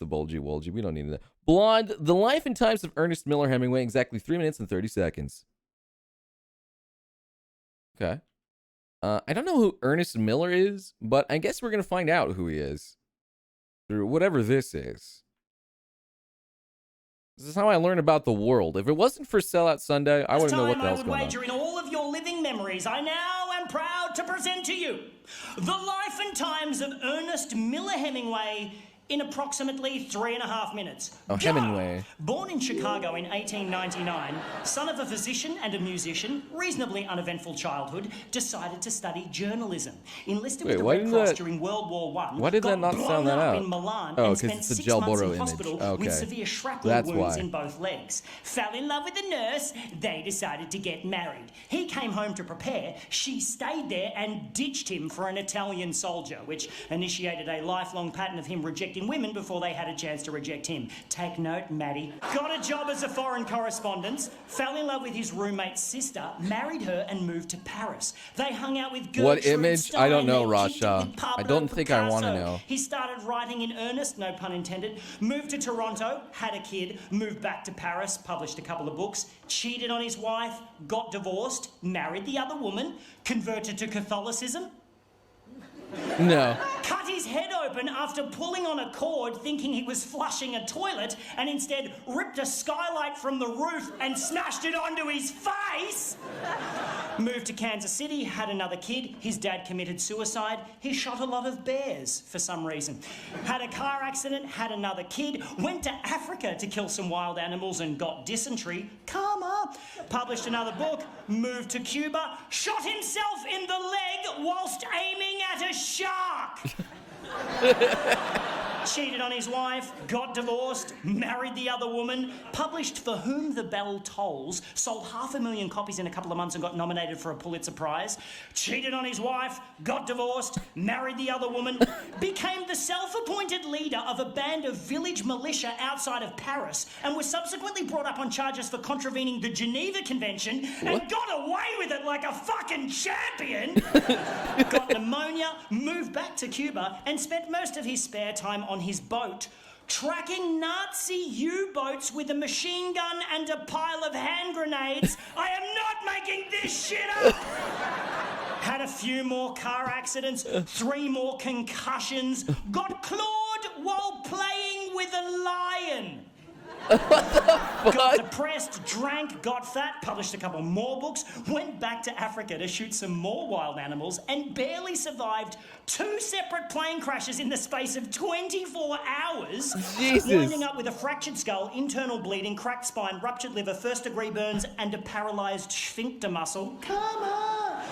bulgy wolgy. We don't need that. Blonde, The Life and Times of Ernest Miller Hemingway, exactly 3 minutes and 30 seconds. Okay. I don't know who Ernest Miller is, but I guess we're going to find out who he is through whatever this is. This is how I learn about the world. If it wasn't for Sellout Sunday, I wouldn't know what the hell's going on. Wager in all of your living memories, I now am proud to present to you the life and times of Ernest Miller Hemingway in approximately 3.5 minutes. Oh, Hemingway. Born in Chicago in 1899, son of a physician and a musician, reasonably uneventful childhood, decided to study journalism. Enlisted with the Red Cross during World War I. Why did that not sound that out? In Milan oh, and because spent it's a 6 Gel months Boro in image. hospital Okay. with severe shrapnel That's wounds why. in both legs. Fell in love with a nurse. They decided to get married. He came home to prepare. She stayed there and ditched him for an Italian soldier, which initiated a lifelong pattern of him rejecting women before they had a chance to reject him. Take note, Maddie. Got a job as a foreign correspondent, fell in love with his roommate's sister, married her and moved to Paris. They hung out with Gertrude What image? Stein, I don't know, they kicked it Rasha. with Pablo I don't think I want to Picasso. know. He started writing in earnest, no pun intended, moved to Toronto, had a kid, moved back to Paris, published a couple of books, cheated on his wife, got divorced, married the other woman, converted to Catholicism, No. cut his head open after pulling on a cord thinking he was flushing a toilet and instead ripped a skylight from the roof and smashed it onto his face. Moved to Kansas City, had another kid. His dad committed suicide. He shot a lot of bears for some reason. Had a car accident, had another kid. Went to Africa to kill some wild animals and got dysentery. Karma. Published another book. Moved to Cuba. Shot himself in the leg whilst aiming at a shark. Cheated on his wife, got divorced, married the other woman, published For Whom the Bell Tolls, sold 500,000 copies in a couple of months and got nominated for a Pulitzer Prize, cheated on his wife, got divorced, married the other woman, became the self-appointed leader of a band of village militia outside of Paris, and was subsequently brought up on charges for contravening the Geneva Convention and got away with it like a fucking champion. Got pneumonia, moved back to Cuba, and spent most of his spare time on his boat tracking Nazi U-boats with a machine gun and a pile of hand grenades. I am not making this shit up! Had a few more car accidents, 3 more concussions, got clawed while playing with a lion. Got depressed, drank, got fat, published a couple more books, went back to Africa to shoot some more wild animals, and barely survived 2 separate plane crashes in the space of 24 hours. Jesus. Winding up with a fractured skull, internal bleeding, cracked spine, ruptured liver, first-degree burns, and a paralysed sphincter muscle. Come on!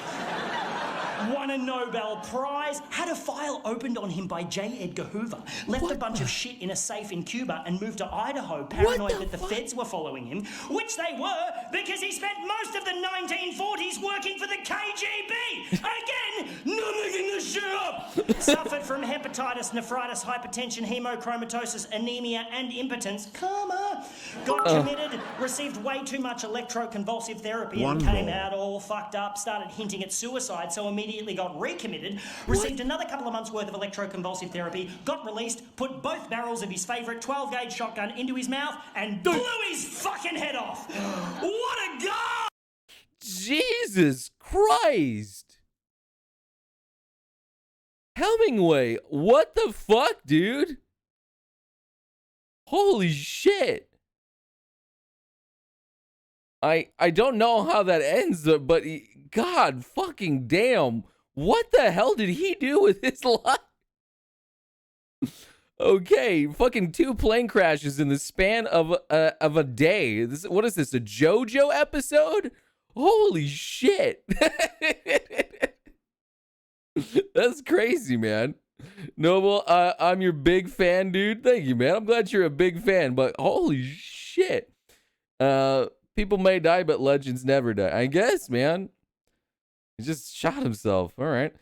Won a Nobel Prize, had a file opened on him by J. Edgar Hoover, left a bunch of shit in a safe in Cuba and moved to Idaho, paranoid that the feds were following him, which they were because he spent most of the 1940s working for the KGB. Again, not making this shit up. Suffered from hepatitis, nephritis, hypertension, hemochromatosis, anemia, and impotence. Karma. Got committed, received way too much electroconvulsive therapy and came out all fucked up, started hinting at suicide, so immediately got recommitted, received another couple of months worth of electroconvulsive therapy, got released, put both barrels of his favourite 12-gauge shotgun into his mouth, and blew his fucking head off. What a guy! Jesus Christ. Hemingway, what the fuck, dude? Holy shit. I don't know how that ends, but God fucking damn. What the hell did he do with his life? Okay, fucking 2 plane crashes in the span of a day. What is this, a JoJo episode? Holy shit. That's crazy, man. Noble, I'm your big fan, dude. Thank you, man. I'm glad you're a big fan, but holy shit. People may die, but legends never die. I guess, man. He just shot himself. All right.